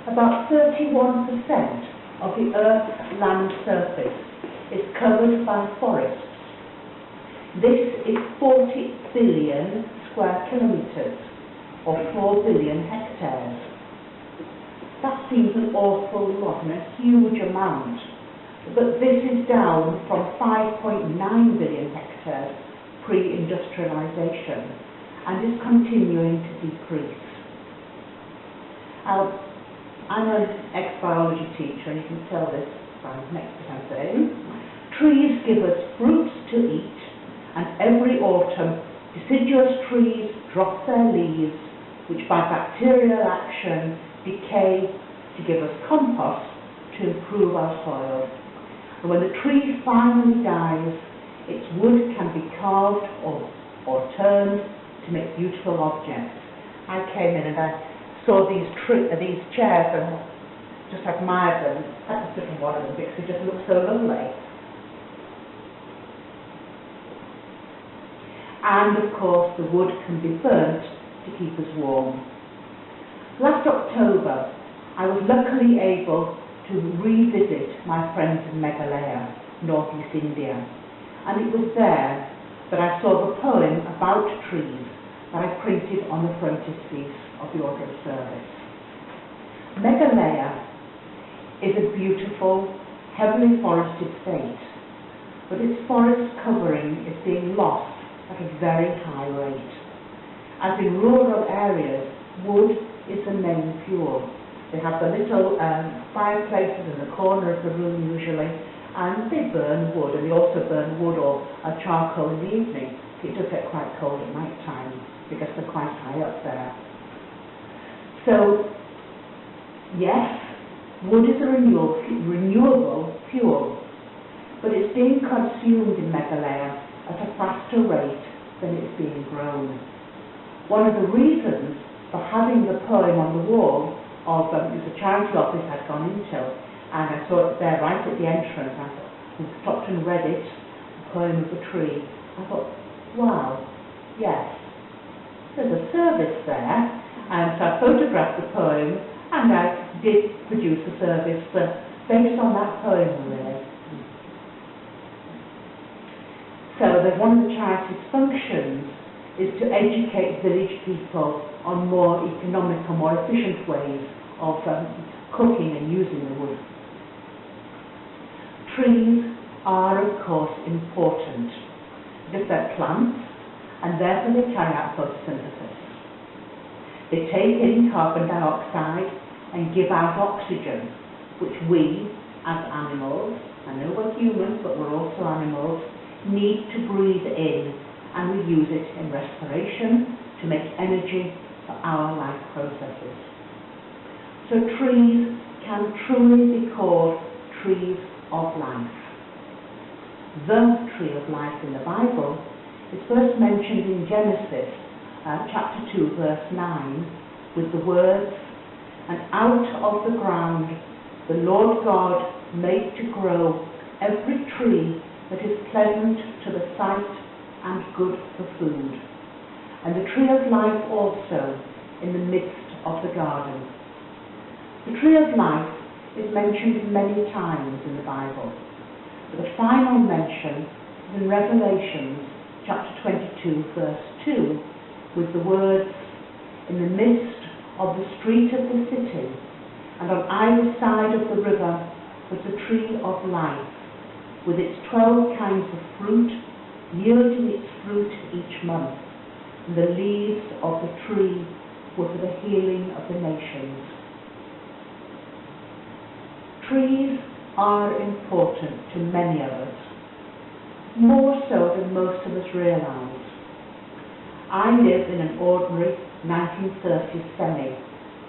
About 31% of the Earth's land surface is covered by forests. This is 40 billion square kilometres, or 4 billion hectares. That seems an awful lot and a huge amount, but this is down from 5.9 billion hectares pre-industrialisation and is continuing to decrease. I'm an ex-biology teacher, and you can tell this by next to I'm saying. Trees give us fruits to eat, and every autumn deciduous trees drop their leaves, which by bacterial action decay to give us compost to improve our soil. And when the tree finally dies, its wood can be carved or turned to make beautiful objects. I came in and I saw these chairs and just admired them. I just took one of them because they just look so lovely. And of course the wood can be burnt to keep us warm. Last October I was luckily able to revisit my friends in Meghalaya, northeast India, and it was there that I saw the poem about trees that I printed on the frontispiece of the Order of Service. Meghalaya is a beautiful, heavily forested state, but its forest covering is being lost at a very high rate. As in rural areas, wood is the main fuel. They have the little fireplaces in the corner of the room usually, and they burn wood, and they also burn wood or charcoal in the evening. It does get quite cold at night time because they're quite high up there. So, yes, wood is a renewable fuel, but it's being consumed in Meghalaya at a faster rate than it's being grown. One of the reasons for having the poem on the wall of it was a charity office I'd gone into, and I saw it there right at the entrance. I stopped and read it, the poem of the tree. I thought, wow, yes, there's a service there. And so I photographed the poem, and I did produce a service based on that poem, really. So that one of the charity's functions is to educate village people on more economical, more efficient ways of cooking and using the wood. Trees are, of course, important because they're plants, and therefore they carry out photosynthesis. They take in carbon dioxide and give out oxygen, which we, as animals, I know we're humans, but we're also animals, need to breathe in, and we use it in respiration to make energy for our life processes. So trees can truly be called trees of life. The tree of life in the Bible is first mentioned in Genesis chapter 2 verse 9 with the words, "And out of the ground the Lord God made to grow every tree that is pleasant to the sight and good for food, and the tree of life also in the midst of the garden." The tree of life is mentioned many times in the Bible, but the final mention is in Revelations chapter 22 verse 2 with the words, "In the midst of the street of the city, and on either side of the river was the tree of life, with its 12 kinds of fruit, yielding its fruit each month, and the leaves of the tree were for the healing of the nations." Trees are important to many of us, more so than most of us realise. I live in an ordinary 1930s semi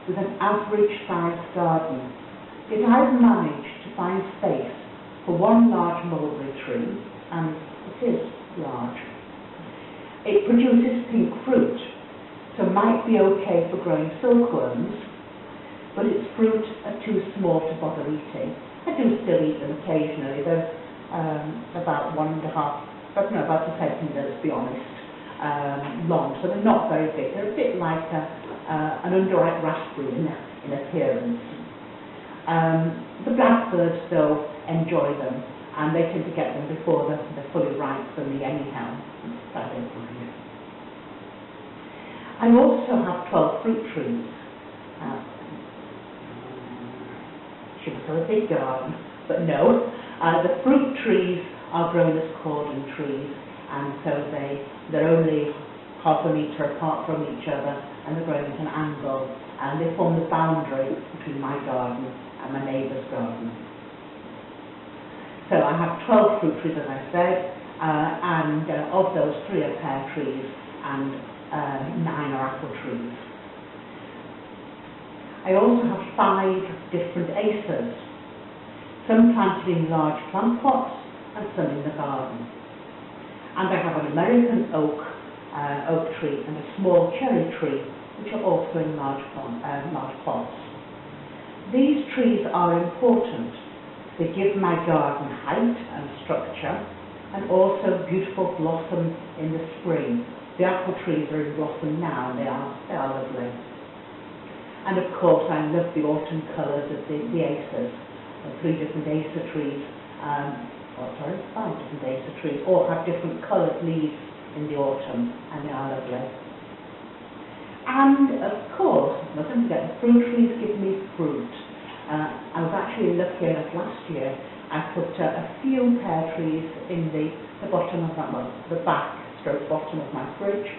with an average-sized garden, yet I've managed to find space for one large mulberry tree, and it is large. It produces pink fruit, so might be okay for growing silkworms, but its fruit are too small to bother eating. I do still eat them occasionally. They're about about a centimetre, let's be honest, long, so they're not very big. They're a bit like an underripe raspberry in appearance. The blackbirds, though, enjoy them, and they tend to get them before they're fully ripe for me anyhow. I don't mind. I also have 12 fruit trees. Should have got a big garden, but no. The fruit trees are grown as cordon trees, and so they're only half a metre apart from each other, and they're grown at an angle, and they form the boundary between my garden and my neighbour's garden. So I have 12 fruit trees, as I said, and of those 3 are pear trees and 9 are apple trees. I also have 5 different acers, some planted in large plant pots and some in the garden. And I have an American oak tree and a small cherry tree, which are also in large pots. These trees are important. They give my garden height and structure, and also beautiful blossom in the spring. The apple trees are in blossom now, and they are lovely. And of course, I love the autumn colours of the acers. 3 different acer trees, 5 different acer trees, all have different coloured leaves in the autumn, and they are lovely. And of course, don't forget, the fruit trees give me fruit. I was actually lucky enough last year, I put a few pear trees in the bottom of that, the bottom of my fridge,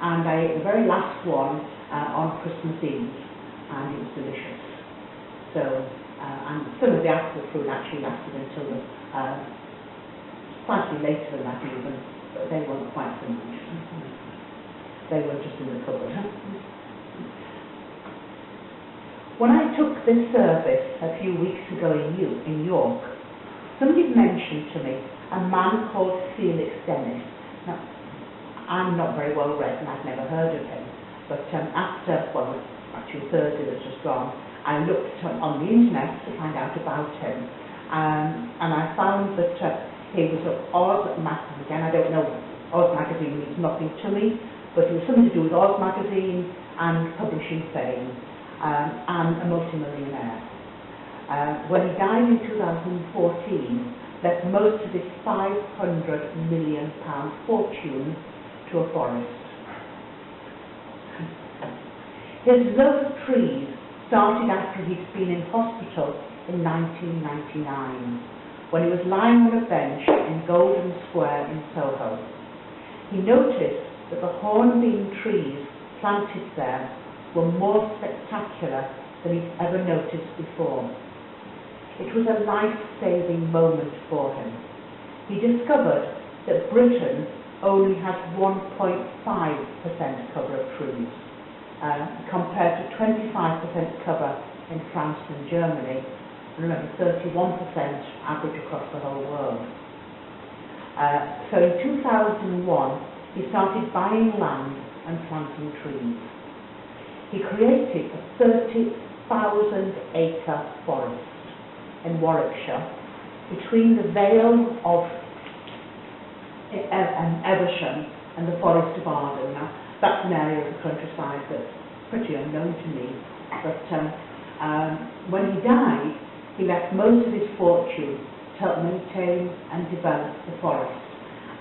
and I ate the very last one on Christmas Eve, and it was delicious. So, and some of the apple fruit actually lasted until slightly later than that even, but they weren't quite so much. They were just in the cupboard. When I took this service a few weeks ago in York, somebody mentioned to me a man called Felix Dennis. Now, I'm not very well read and I've never heard of him, but actually Thursday that's just gone, I looked on the internet to find out about him, and I found that he was of Oz Magazine. Again, I don't know, Oz Magazine means nothing to me, but it was something to do with Oz Magazine and publishing fame. And a multimillionaire. When he died in 2014, left most of his £500 million fortune to a forest. His love of trees started after he'd been in hospital in 1999, when he was lying on a bench in Golden Square in Soho. He noticed that the hornbeam trees planted there were more spectacular than he'd ever noticed before. It was a life-saving moment for him. He discovered that Britain only has 1.5% cover of trees, compared to 25% cover in France and Germany, and remember 31% average across the whole world. So in 2001, he started buying land and planting trees. He created a 30,000-acre forest in Warwickshire between the Vale of Eversham and the Forest of Arden. Now, that's an area of the countryside that's pretty unknown to me, but when he died, he left most of his fortune to help maintain and develop the forest.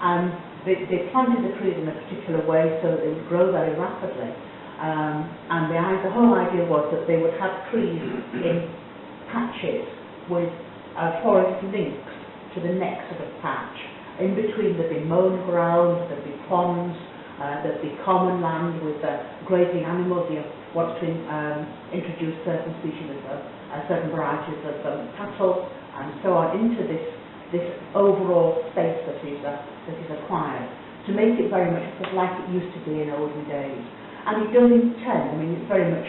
And they planted the trees in a particular way so that they would grow very rapidly. And the whole idea was that they would have trees in patches with forest links to the next sort of patch. In between there'd be mown ground, there'd be ponds, there'd be common land with grazing animals. You want to introduce certain species of certain varieties of cattle and so on into this overall space that is acquired, to make it very much like it used to be in olden days. And it does intend, it's very much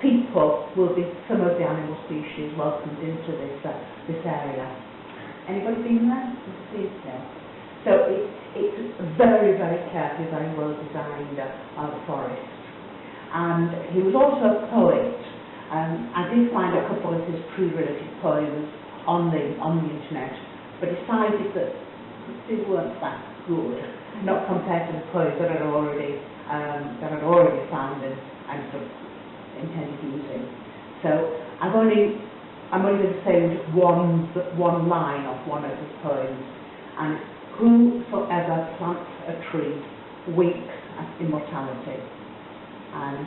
people will be, some of the animal species welcomed into this area. Anybody been there? Yeah. So it's very, very carefully, very well designed forest. And he was also a poet. I did find a couple of his tree-related poems on the internet, but decided that they weren't that good, not compared to the poems that I'd already found and sort of intended using. So I've only I'm only going to say just one line of one of his poems, and whosoever plants a tree winks at immortality. And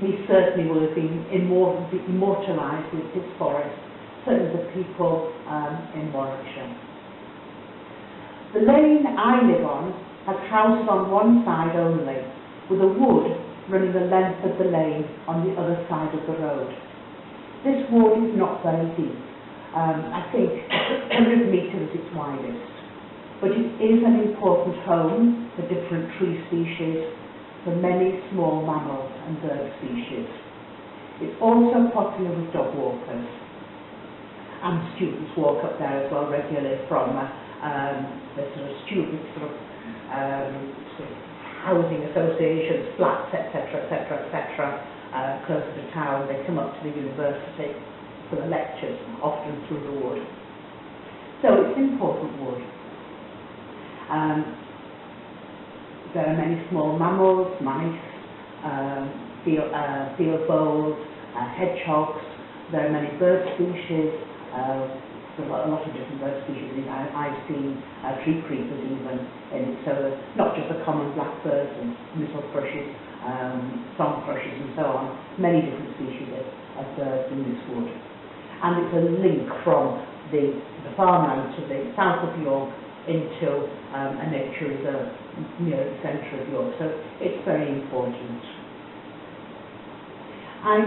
he certainly will have been immortalised with his forest, certainly the people in Warwickshire. The lane I live on has houses on one side only, with a wood running the length of the lane on the other side of the road. This wood is not very deep, I think 100 metres at its widest, but it is an important home for different tree species, for many small mammals and bird species. It's also popular with dog walkers, and students walk up there as well regularly from the sort of student sort of housing associations, flats, etc., etc., etc., close to town. They come up to the university for the lectures, often through the wood. So it's important wood. There are many small mammals, mice, field voles, hedgehogs. There are many bird species. There's a lot of different bird species. I've seen tree creepers even in it. So not just the common blackbirds and missel thrushes, song thrushes and so on. Many different species of birds in this wood. And it's a link from the farmland to the south of York into a nature reserve near the centre of York. So it's very important. I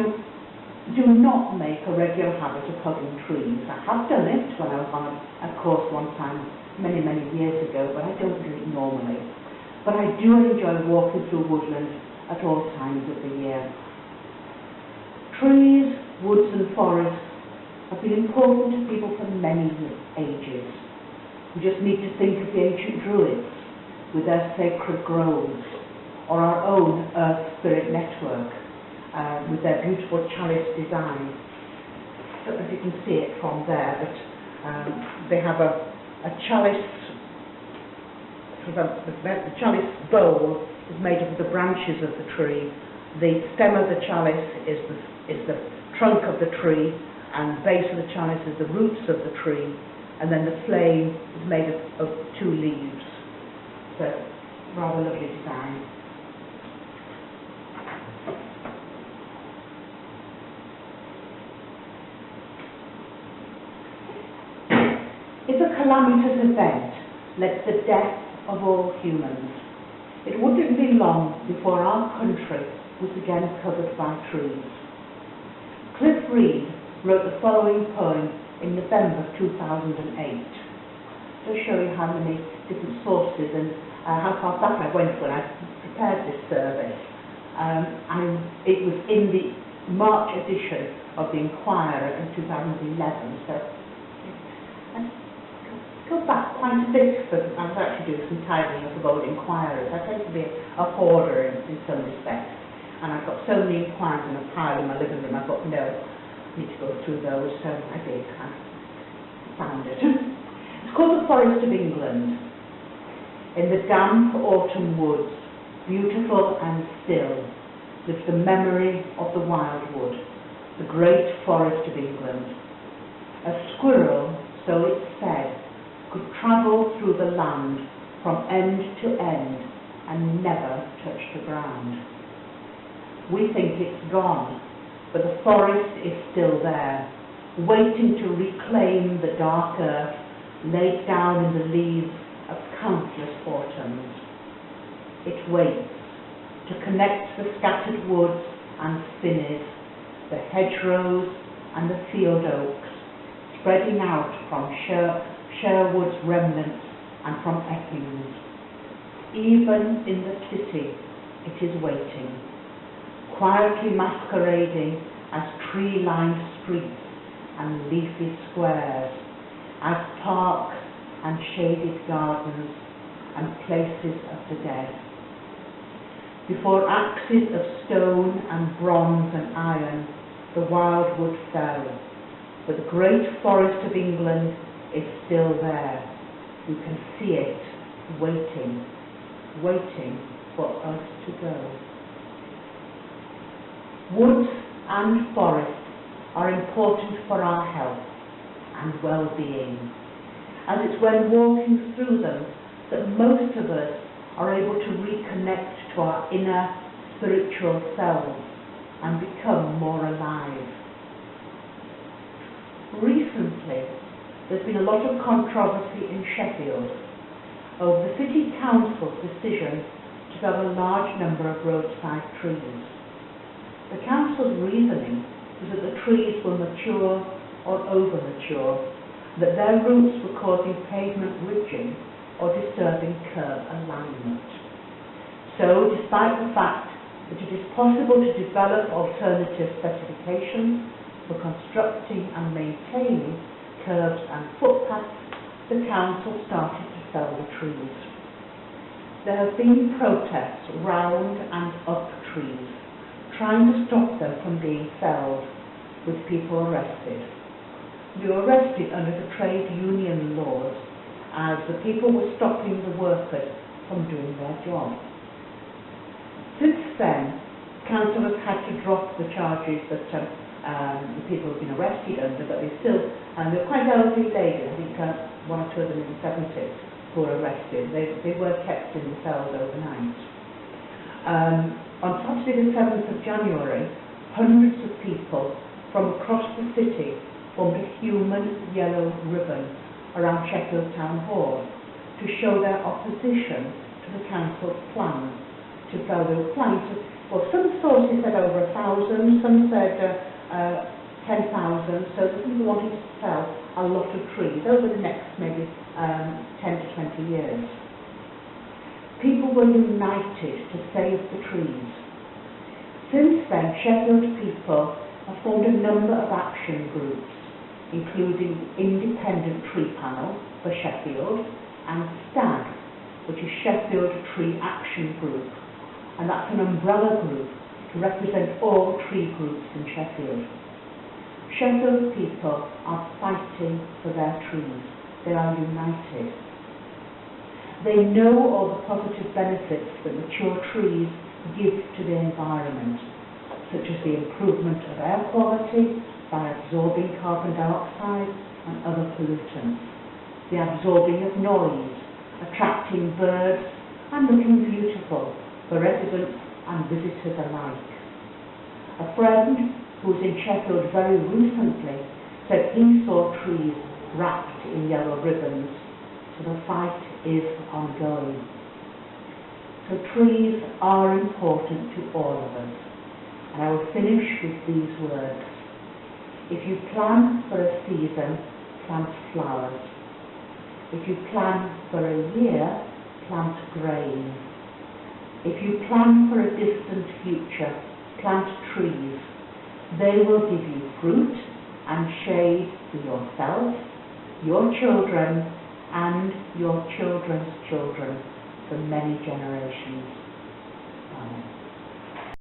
do not make a regular habit of hugging trees. I have done it when I was on a course one time many, many years ago, but I don't do it normally. But I do enjoy walking through woodland at all times of the year. Trees, woods and forests have been important to people for many ages. We just need to think of the ancient Druids with their sacred groves, or our own Earth Spirit network with their beautiful chalice design. I don't know if you can see it from there, but they have a chalice. The chalice bowl is made of the branches of the tree. The stem of the chalice is the trunk of the tree, and the base of the chalice is the roots of the tree, and then the flame is made of 2 leaves. So, rather lovely design. If a calamitous event led to the death of all humans, it wouldn't be long before our country was again covered by trees. Cliff Reed wrote the following poem in November 2008. To show you how many different sources and how far back I went when I prepared this survey. It was in the March edition of the Inquirer in 2011, so go back quite a bit, but I was actually doing some tidying up of old inquiries. I tend to be a hoarder in some respects, and I've got so many inquiries in a pile in my living room. I thought, no, I need to go through those, so I did. I found it. It's called The Forest of England. In the damp autumn woods, beautiful and still, lives the memory of the wildwood, the great forest of England. A squirrel, so it's said, could travel through the land from end to end and never touch the ground. We think it's gone, but the forest is still there, waiting to reclaim the dark earth laid down in the leaves of countless autumns. It waits to connect the scattered woods and spinneys, the hedgerows and the field oaks, spreading out from Sherwood's remnants and from Eppings. Even in the city it is waiting, quietly masquerading as tree-lined streets and leafy squares, as parks and shaded gardens and places of the dead. Before axes of stone and bronze and iron, the wildwood fell, but the great forest of England is still there. We can see it waiting, waiting for us to go. Woods and forests are important for our health and well-being, as it's when walking through them that most of us are able to reconnect to our inner spiritual selves and become more alive. Recently, there's been a lot of controversy in Sheffield over the City Council's decision to fell a large number of roadside trees. The Council's reasoning was that the trees were mature or over-mature, that their roots were causing pavement ridging or disturbing curb alignment. So, despite the fact that it is possible to develop alternative specifications for constructing and maintaining curbs and footpaths, the Council started to fell the trees. There have been protests round and up trees, trying to stop them from being felled, with people arrested. They were arrested under the trade union laws, as the people were stopping the workers from doing their job. Since then, Council has had to drop the charges that the people have been arrested under, but they're quite elderly ladies, I think one or two of them in the 70s, who were arrested. They were kept in the cells overnight. On Saturday the 7th of January, hundreds of people from across the city formed a human yellow ribbon around Sheffield Town Hall to show their opposition to the Council's plan to fell. They were planning to, well, some sources said over 1,000, some said 10,000, so the people wanted to fell a lot of trees over the next maybe 10 to 20 years. People were united to save the trees. Since then, Sheffield people have formed a number of action groups, including Independent Tree Panel for Sheffield and STAG, which is Sheffield Tree Action Group, and that's an umbrella group to represent all tree groups in Sheffield. Sheffield people are fighting for their trees. They are united. They know all the positive benefits that mature trees give to the environment, such as the improvement of air quality by absorbing carbon dioxide and other pollutants, the absorbing of noise, attracting birds and looking beautiful for residents and visitors alike. A friend who was in Sheffield very recently said he saw trees wrapped in yellow ribbons, so the fight is ongoing. So trees are important to all of us, and I will finish with these words. If you plan for a season, plant flowers. If you plan for a year, plant grain. If you plan for a distant future, plant trees. They will give you fruit and shade for yourself, your children, and your children's children for many generations. Amen.